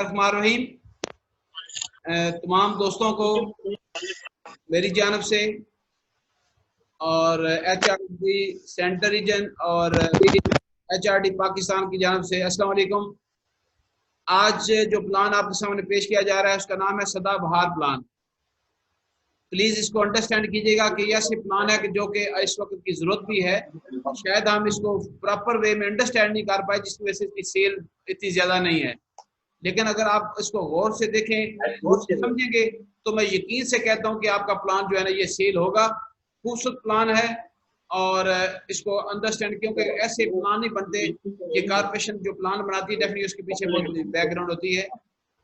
रहीम। तमाम दोस्तों को मेरी जानब से और HRD सेंटर रीजन और HRD पाकिस्तान की जानब से अस्सलाम वालेकुम। आज जो प्लान आपके सामने पेश किया जा रहा है उसका नाम है सदाबहार प्लान। प्लीज़ इसको अंडरस्टैंड कीजिएगा कि ये ऐसे प्लान है कि जो कि इस वक्त की ज़रूरत भी है। शायद हम इसको प्रॉपर वे में अंडरस्टैंड नहीं कर पाए जिसकी वजह से इसकी सेल इतनी ज़्यादा नहीं है, लेकिन अगर आप इसको गौर से देखें, गौर से समझेंगे तो मैं यकीन से कहता हूं कि आपका प्लान जो है ना ये सेल होगा। खूबसूरत प्लान है और इसको अंडरस्टैंड, क्योंकि ऐसे प्लान नहीं बनते। ये कारपोरेशन जो प्लान बनाती है डेफिनेटली उसके पीछे बहुत बैकग्राउंड होती है।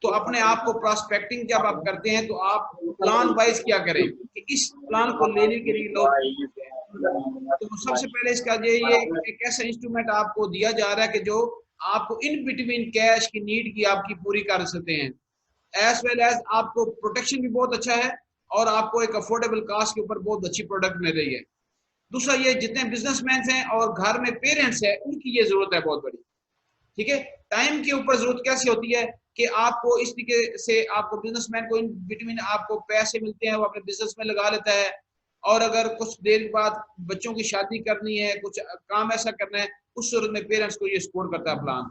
तो अपने आप को प्रॉस्पेक्टिंग जब आप करते हैं तो आप प्लान वाइज क्या करें कि इस प्लान को लेने के लिए लोग, तो सबसे पहले इसका ये एक ऐसा इंस्ट्रूमेंट आपको दिया जा रहा है कि जो आपको इन बिटवीन कैश की नीड की आपकी पूरी कर सकते हैं, एज वेल एज आपको प्रोटेक्शन भी बहुत अच्छा है और आपको एक अफोर्डेबल कास्ट के ऊपर बहुत अच्छी प्रोडक्ट मिल रही है। दूसरा ये जितने बिजनेसमैन हैं और घर में पेरेंट्स हैं उनकी ये जरूरत है बहुत बड़ी। ठीक है, टाइम के ऊपर जरूरत कैसी होती है कि आपको इस तरीके से आपको बिजनेसमैन को इन बिटवीन आपको पैसे मिलते हैं, वो अपने बिजनेस में लगा लेता है, और अगर कुछ देर बाद बच्चों की शादी करनी है, कुछ काम ऐसा करना है, उस सूरत में पेरेंट्स को ये सपोर्ट करता है प्लान।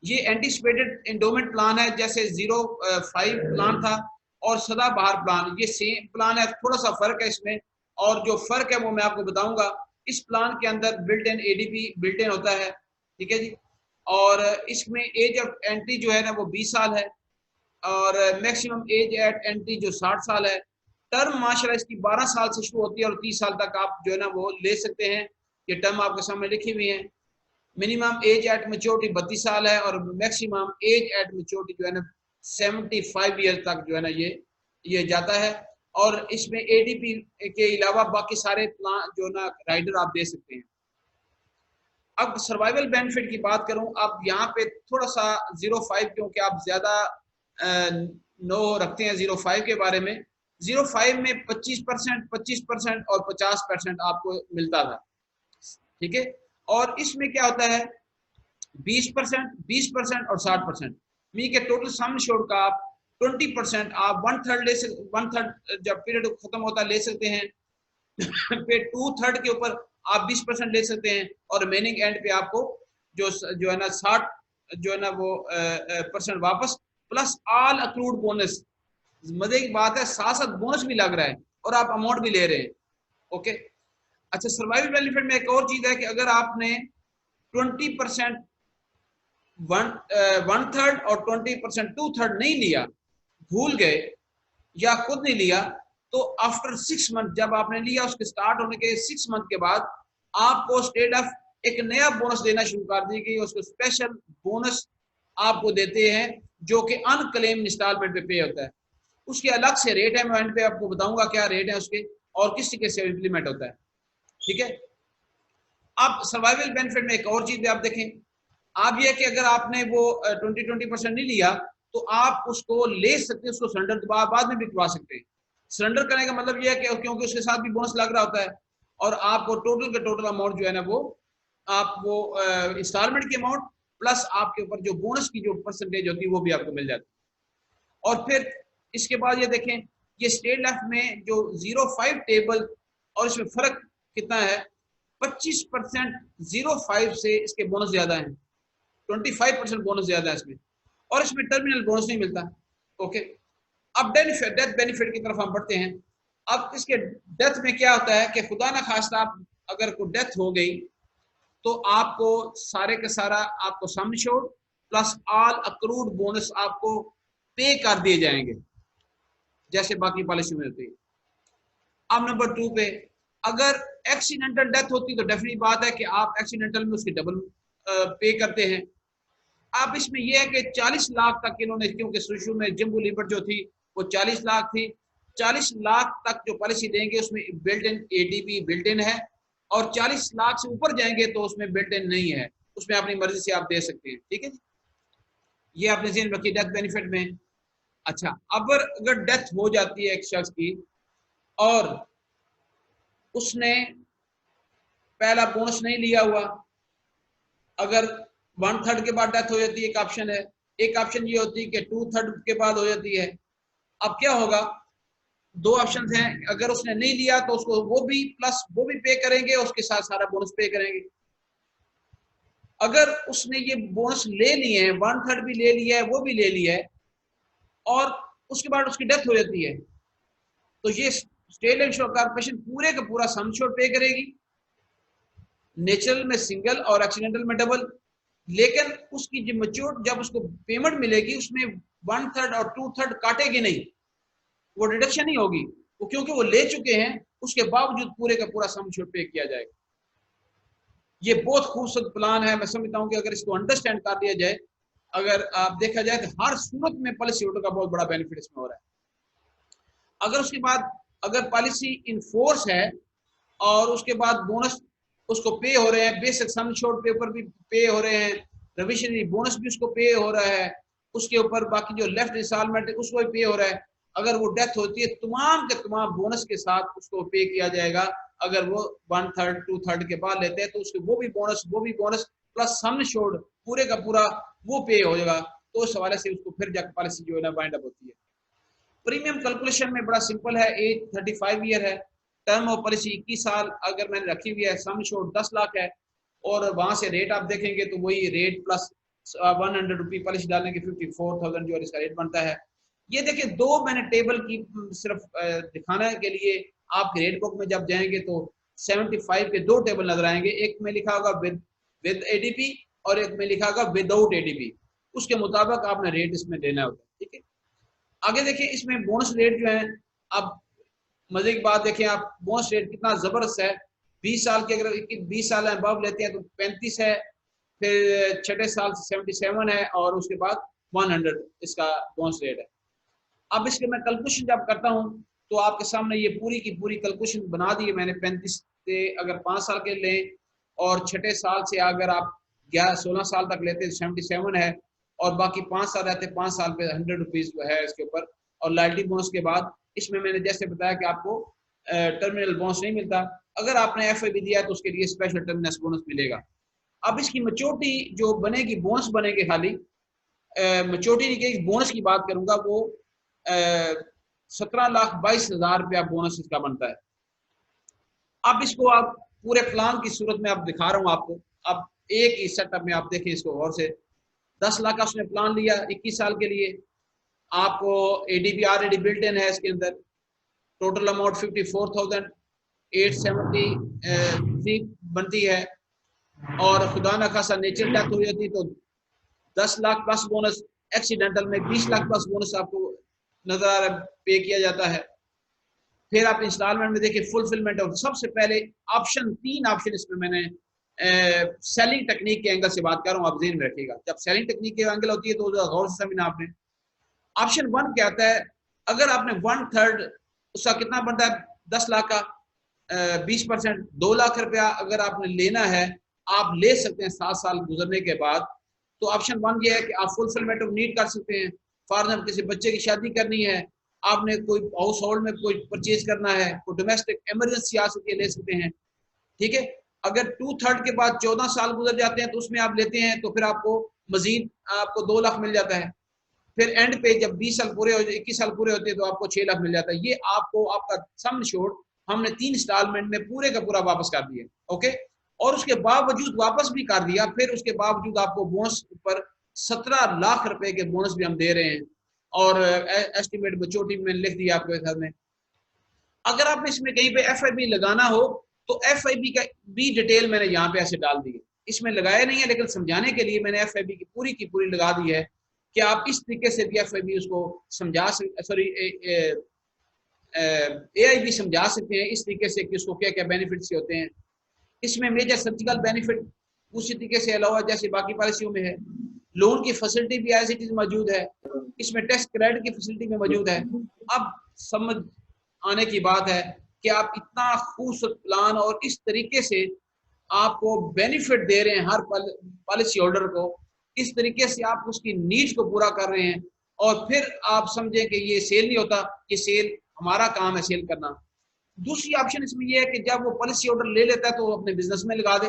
ये एंटिसिपेटेड एंडोमेंट प्लान है, जैसे 05 प्लान था और सदाबहार प्लान, ये सेम प्लान है, थोड़ा सा फर्क है इसमें, और जो फर्क है वो मैं आपको बताऊंगा। इस प्लान के अंदर built in ADP built in होता है, ठीक है जी, और इसमें एज ऑफ एंट्री जो है ना वो 20 साल है और मैक्सिमम एज एट एंट्री जो 60 साल है। टर्म माशाल्लाह इसकी 12 साल से शुरू होती है और 30 साल तक आप जो है ना वो ले सकते हैं। ये टर्म आपके सामने लिखी हुई है। मिनिमम एज एट मेच्योरिटी 32 साल है और मैक्सिमम एज एट मेच्योरिटी जो है ना 75 ईयर तक जो है ना ये जाता है। और इसमें ADP के अलावा बाकी सारे प्लान जो ना राइडर आप दे सकते हैं। अब सर्वाइवल बेनिफिट की बात करूं, अब यहाँ पे थोड़ा सा 05, क्योंकि आप ज्यादा नो रखते हैं 05 के बारे में। 05 में 25%, 25% और 50% आपको मिलता था, ठीक है। और इसमें क्या होता है 20%, 20% और 60%, मीन के टोटल सम इंश्योर्ड का आप 20% आप 1/3 ले सकते, 1/3 जब पीरियड खत्म होता है ले सकते हैं। फिर 2/3 के ऊपर आप 20% ले सकते हैं और रिमेनिंग एंड पे आपको जो है ना 60 जो है ना वो परसेंट वापस, प्लस ऑल अक्रूड बोनस। मजे की बात है साथ साथ बोनस भी लग रहा है और आप अमाउंट भी ले रहे हैं। ओके, अच्छा, सर्वाइवल बेनिफिट में एक और चीज है कि अगर आपने 20% 1/3 और 20% 2/3 नहीं लिया, भूल गए या खुद नहीं लिया, तो आफ्टर 6 मंथ जब आपने लिया उसके स्टार्ट होने के 6 मंथ के बाद आपको स्टेट ऑफ एक नया बोनस देना शुरू कर दी गई। उसको स्पेशल बोनस आपको देते हैं जो कि अनक्लेम इंस्टॉलमेंट पे पे होता है। उसके अलग से रेट है, मैं एंड पे आपको बताऊंगा क्या रेट है उसके और किस तरीके से इंप्लीमेंट होता है, ठीक है। अब सर्वाइवल बेनिफिट में एक और चीज आप देखें, आप ये कि अगर आपने वो 20% नहीं लिया तो आप उसको ले सकते हैं, उसको सरेंडर बाद में भी करवा सकते हैं। सरेंडर करने का मतलब ये है कि क्योंकि उसके साथ भी बोनस लग रहा होता है और आपको टोटल के टोटल अमाउंट जो है ना वो आप वो इंस्टॉलमेंट की अमाउंट प्लस आपके ऊपर जो बोनस की जो परसेंटेज होती है वो भी आपको मिल जाती है। और फिर इसके बाद ये देखें, ये स्टेट लेफ्ट में जो 05 टेबल और इसमें फर्क कितना है, 25% 05 से इसके बोनस ज्यादा है, 25% बोनस ज्यादा है इसमें, और इसमें टर्मिनल बोनस नहीं मिलता। ओके, अब डेथ बेनिफिट की तरफ हम बढ़ते हैं। अब इसके डेथ में क्या होता है कि खुदा ना खास्ता आप अगर कोई डेथ हो गई तो आपको सारे के सारा आपको सम insured plus all accrued bonus आपको पे कर दिए जाएंगे जैसे बाकी पॉलिसी में होती है। अब नंबर 2 पे अगर एक्सीडेंटल डेथ होती तो डेफिनेट बात है कि आप एक्सीडेंटल में उसकी डबल पे करते हैं। अब इसमें यह है कि 40 लाख तक इन्होंने, क्योंकि शुरू में जिम्बू लीवर जो थी वो 40 लाख थी, 40 लाख तक जो पॉलिसी देंगे उसमें built in ADP built in है, और 40 लाख से ऊपर जाएंगे तो उसमें बिल्ट इन नहीं है, उसमें अपनी मर्जी से आप दे सकते हैं, ठीक है। ये आपने ज़हन रखिए डेथ बेनिफिट में। अच्छा, अब अगर डेथ हो जाती है एक शख्स की और उसने पहला बोनस नहीं लिया हुआ, अगर 1/3 के बाद डेथ हो जाती है, एक ऑप्शन है, एक ऑप्शन ये होती है कि 2/3 के बाद हो जाती है। अब क्या होगा, दो ऑप्शन हैं, अगर उसने नहीं लिया तो उसको वो भी प्लस वो भी पे करेंगे, उसके साथ सारा बोनस पे करेंगे। अगर उसने ये बोनस ले लिए हैं, 1/3 भी ले लिया है, वो भी ले लिया है, और उसके बाद उसकी डेथ हो जाती है, तो ये स्टेट इंश्योरेंस कॉर्पोरेशन पूरे का पूरा सम एश्योर्ड पे करेगी, नेचुरल में सिंगल और एक्सीडेंटल में डबल। लेकिन उसकी जो मैच्योर जब उसको पेमेंट मिलेगी उसमें 1/3 और 2/3 काटेगी नहीं, वो डिडक्शन ही होगी, वो क्योंकि वो ले चुके हैं, उसके बावजूद पूरे का पूरा सम एश्योर्ड पे किया जाएगा। ये बहुत खूबसूरत प्लान है। मैं समझता हूँ कि अगर इसको अंडरस्टैंड कर लिया जाए, अगर आप देखा जाए तो हर सूरत में पॉलिसी होल्डर का बहुत बड़ा बेनिफिट इसमें हो रहा है। अगर उसके बाद अगर पॉलिसी इन फोर्स है और उसके बाद बोनस उसको पे हो रहे हैं, बेसिक सम एश्योर्ड पेपर भी पे हो रहे हैं, रिविजनरी बोनस भी उसको पे हो रहा है, उसके ऊपर बाकी जो लेफ्ट इंस्टॉलमेंट है उसको भी पे हो रहा है, अगर वो डेथ होती है तमाम के तमाम बोनस के साथ उसको पे किया जाएगा। अगर वो 1/3 2/3 के बाद लेते हैं तो उसके वो भी बोनस प्लस सम एश्योर्ड पूरे का पूरा वो पे हो जाएगा। तो उस हवाले से उसको फिर जाकर पॉलिसी जो है ना वाइंड अप होती है। प्रीमियम कैलकुलेशन में बड़ा सिंपल है, एज 35 ईयर है, टर्म ऑफ पॉलिसी 21 साल अगर मैंने रखी हुई है, सम एश्योर्ड 10 लाख है, और वहां से रेट आप देखेंगे तो वही रेट प्लस 100 रुपी पॉलिसी डालने के 54,000 जो इसका रेट बनता है। ये देखिए दो मैंने टेबल की सिर्फ दिखाने के लिए, आपके रेट बुक में जब जाएंगे तो 75 के दो टेबल नजर आएंगे, एक में लिखा होगा विद एडीपी और एक में लिखा होगा विदाउट एडीपी, उसके मुताबिक आपने रेट इसमें देना होता है। ठीक है, आगे देखिए इसमें बोनस रेट जो है, अब मजे की बात देखें आप, बोनस रेट कितना जबरदस्त है। 20 साल के अगर 20 साल अबव लेते हैं तो 35 है, फिर छठे साल से 77 है, और उसके बाद 100 इसका बोनस रेट है। अब इसके मैं कैलकुलेशन जब करता हूँ तो आपके सामने ये पूरी की पूरी कैलकुलेशन बना दी है मैंने। 35 से अगर 5 साल के लें और छठे साल से अगर आप 16 साल तक लेते हैं 77 है, और बाकी 5 साल रहते हैं, 5 साल पे 100 रुपीज है इसके ऊपर, और लॉयल्टी बोनस के बाद इसमें मैंने जैसे बताया कि आपको टर्मिनल बोनस नहीं मिलता, अगर आपने एफआईबी दिया है तो उसके लिए स्पेशल टर्मिनल बोनस मिलेगा। अब इसकी मैच्योरिटी जो बनेगी, बोनस बनेंगे, खाली मैच्योरिटी नहीं की बोनस की बात करूंगा, वो 17,22,000 रुपया बोनस इसका बनता है। अब इसको आप पूरे प्लान की सूरत में आप दिखा रहा हूं आपको, अब एक ही सेटअप में आप देखें इसको गौर से। 10 लाख का उसने प्लान लिया 21 साल के लिए, आपको एडीबी ऑलरेडी बिल्ट इन है इसके अंदर, टोटल अमाउंट 54,873 बनती है, और खुदा न खासा नेचर डेथ हो जाती तो 10 लाख प्लस बोनस, एक्सीडेंटल में 20 लाख प्लस बोनस आपको नजर आ रहा पे किया जाता है। फिर आप इंस्टॉलमेंट में देखिए फुलफिलमेंट ऑफ, सबसे पहले ऑप्शन 3 ऑप्शन इसमें मैंने सेलिंग टेक्निक के एंगल से बात कर रहा हूँ, आप ज़हन में रखिएगा, जब सेलिंग टेक्निक के एंगल होती है तो गौर से समझना आपने। ऑप्शन 1 क्या आता है, अगर आपने 1/3 उसका कितना बनता है 10 लाख का 20%, 2 लाख रुपया अगर आपने लेना है, आप ले सकते हैं 7 साल गुजरने के बाद। तो ऑप्शन 1 ये है कि आप फुलफिलमेंट ऑफ नीड कर सकते हैं, फॉर एग्जाम्पल किसी बच्चे की शादी करनी है, आपने कोई हाउस होल्ड में कोई परचेज करना है, कोई डोमेस्टिक इमरजेंसी आ सकती है, ले सकते हैं। ठीक है, अगर 2/3 के बाद 14 साल गुजर जाते हैं तो उसमें आप लेते हैं तो फिर आपको मजीद आपको 2 लाख मिल जाता है। फिर एंड पे जब 20 साल पूरे हो 21 साल पूरे होते हैं तो आपको 6 लाख मिल जाता है। ये आपको आपका सम एश्योर्ड हमने 3 इंस्टॉलमेंट में पूरे का पूरा वापस कर दिया। ओके, और उसके बावजूद वापस भी कर दिया, फिर उसके बावजूद आपको बोनस पर 17 लाख रुपए के बोनस भी हम दे रहे हैं, और एस्टिमेट मैच्योरिटी में लिख दिया आपके घर में। अगर आपने इसमें कहीं पे एफआईबी लगाना हो तो एफआईबी का भी डिटेल मैंने यहाँ पे ऐसे डाल दी है, इसमें लगाया नहीं है लेकिन समझाने के लिए मैंने एफआईबी की पूरी लगा दी है कि आप इस तरीके से भी एफआईबी उसको समझा सकते, सॉरी एआईबी समझा सकते हैं इस तरीके से कि उसको क्या क्या बेनिफिट्स होते हैं। इसमें मेजर सर्जिकल बेनिफिट उसी तरीके से अलावा जैसे बाकी पॉलिसियों में है, लोन की फैसिलिटी भी एज इट इज मौजूद है, इसमें टेस्ट क्रेडिट की फैसिलिटी भी मौजूद है। अब समझ आने की बात है कि आप इतना खूबसूरत प्लान और इस तरीके से आपको बेनिफिट दे रहे हैं हर पॉलिसी होल्डर को, इस तरीके से आप उसकी नीड्स को पूरा कर रहे हैं, और फिर आप समझें कि ये सेल नहीं होता, ये सेल हमारा काम है सेल करना। दूसरी ऑप्शन इसमें यह है कि जब वो पॉलिसी होल्डर ले लेता है तो वो अपने बिजनेस में लगा दे।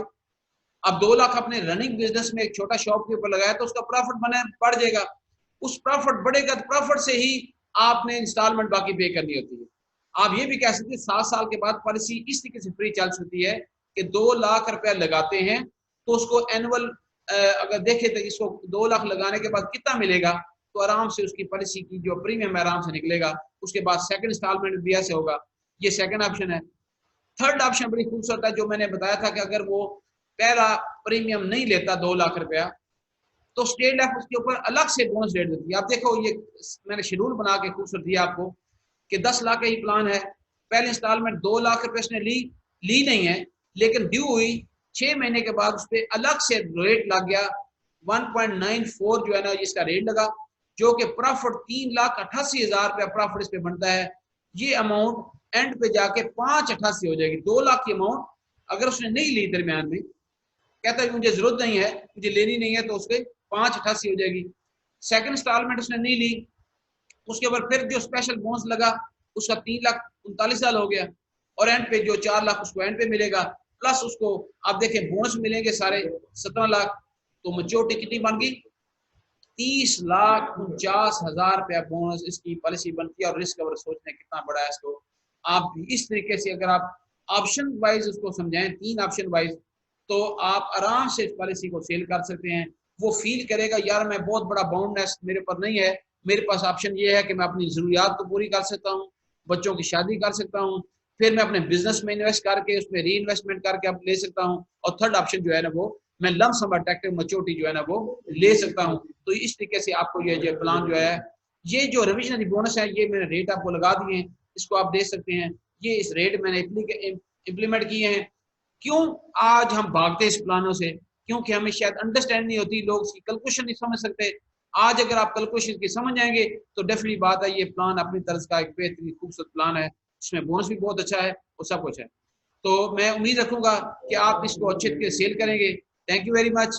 अब 2 लाख अपने रनिंग बिजनेस में एक छोटा शॉप के ऊपर लगाया तो उसका प्रॉफिट बने बढ़ जाएगा, उस प्रॉफिट बढ़ेगा तो प्रॉफिट से ही आपने इंस्टॉलमेंट बाकी पे करनी होती है। आप ये भी कह सकते हैं 7 साल के बाद पॉलिसी इस तरीके से फ्री चल सकती है कि 2 लाख रुपया लगाते हैं तो उसको एनुअल अगर देखें तो इसको 2 लाख लगाने के बाद कितना मिलेगा, तो आराम से उसकी पॉलिसी की जो प्रीमियम आराम से निकलेगा। उसके बाद सेकंड इंस्टॉलमेंट भी ऐसे होगा। ये सेकंड ऑप्शन है। थर्ड ऑप्शन बड़ी खूबसूरत है जो मैंने बताया था कि अगर वो पहला प्रीमियम नहीं लेता 2 लाख रुपया तो स्टेट लाइफ उसके ऊपर अलग से बोनस रेट देती है। आप देखो ये मैंने शेड्यूल बना के खूबसूरत दिया आपको कि 10 लाख का ही प्लान है, पहले इंस्टॉलमेंट 2 लाख रुपए उसने ली नहीं है, लेकिन ड्यू हुई 6 महीने के बाद उस पर अलग से रेट लग गया 1.94 जो है ना इसका रेट लगा, जो कि प्रॉफिट 3,88,000 रुपया प्रॉफिट इस पे बनता है। ये अमाउंट एंड पे जाके 588 हो जाएगी। 2 लाख की अमाउंट अगर उसने नहीं ली दरमियान में, कहता है मुझे जरूरत नहीं है, मुझे लेनी नहीं है, तो उसके 588 हो जाएगी। सेकंड इंस्टॉलमेंट उसने नहीं ली, उसके ऊपर फिर जो स्पेशल बोनस लगा उसका 3,39,000 हो गया, और एंड पे जो 4 लाख उसको एंड पे मिलेगा, प्लस उसको आप देखें बोनस मिलेंगे सारे 17 लाख, तो मेच्योरिटी कितनी बन गई 30,49,000 रुपया बोनस इसकी पॉलिसी बनती है। और रिस्क कवर सोचने कितना बड़ा है इसको। आप इस तरीके से अगर आप ऑप्शन वाइज उसको समझाएं, 3 ऑप्शन वाइज, तो आप आराम से इस पॉलिसी को सेल कर सकते हैं। वो फील करेगा यार मैं बहुत बड़ा बाउंडनेस मेरे पर नहीं है, मेरे पास ऑप्शन ये है कि मैं अपनी जरूरियात को पूरी कर सकता हूँ, बच्चों की शादी कर सकता हूँ, फिर मैं अपने बिजनेस में इन्वेस्ट करके उसमें री इन्वेस्टमेंट करके आप ले सकता हूँ, और थर्ड ऑप्शन जो है ना वो मैं लम सम अट्रैक्टिव मैच्योरिटी जो है ना वो ले सकता हूँ। तो इस तरीके से आपको ये जो प्लान जो है, ये जो रिविजनरी बोनस है, ये मैंने रेट आपको लगा दिए हैं, इसको आप देख सकते हैं। ये इस रेट मैंने इम्प्लीमेंट किए हैं। क्यों आज हम भागते हैं इस प्लानों से, क्योंकि हमें शायद अंडरस्टैंड नहीं होती, लोग इसकी कैलकुलेशन नहीं समझ सकते। आज अगर आप कैलकुलेशन की समझ जाएंगे तो डेफिनेटली बात है ये प्लान अपनी तरफ का एक बेहतरीन खूबसूरत प्लान है, इसमें बोनस भी बहुत अच्छा है और सब कुछ है। तो मैं उम्मीद रखूंगा कि आप इसको अच्छे तरीके से सेल करेंगे। Thank you very much,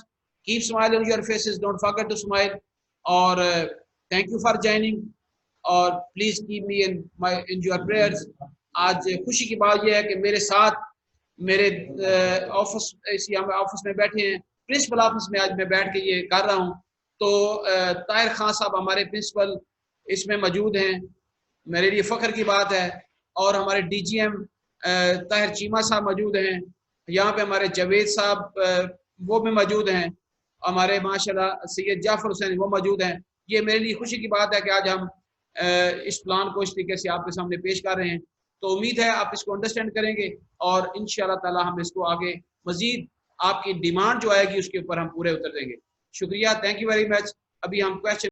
keep smile on your faces, don't forget to smile, और थैंक यू फॉर ज्वाइनिंग, और please keep me in your prayers. आज खुशी की बात यह है कि मेरे साथ मेरे ऑफिस ऑफिस में बैठे हैं, प्रिंसिपल ऑफिस में आज मैं बैठ के ये कर रहा हूँ। तो ताहिर खान साहब हमारे प्रिंसिपल इसमें मौजूद हैं, मेरे लिए फ़ख्र की बात है। और हमारे डीजीएम ताहिर चीमा साहब मौजूद हैं, यहाँ पे हमारे जावेद साहब वो भी मौजूद हैं, हमारे माशाल्लाह सैयद जाफर हुसैन वो मौजूद हैं। ये मेरे लिए खुशी की बात है कि आज हम इस प्लान को इस तरीके से आपके सामने पेश कर रहे हैं। तो उम्मीद है आप इसको अंडरस्टैंड करेंगे, और इंशाल्लाह ताला हम इसको आगे मजीद आपकी डिमांड जो आएगी उसके ऊपर हम पूरे उतर देंगे। शुक्रिया, थैंक यू वेरी मच। अभी हम क्वेश्चन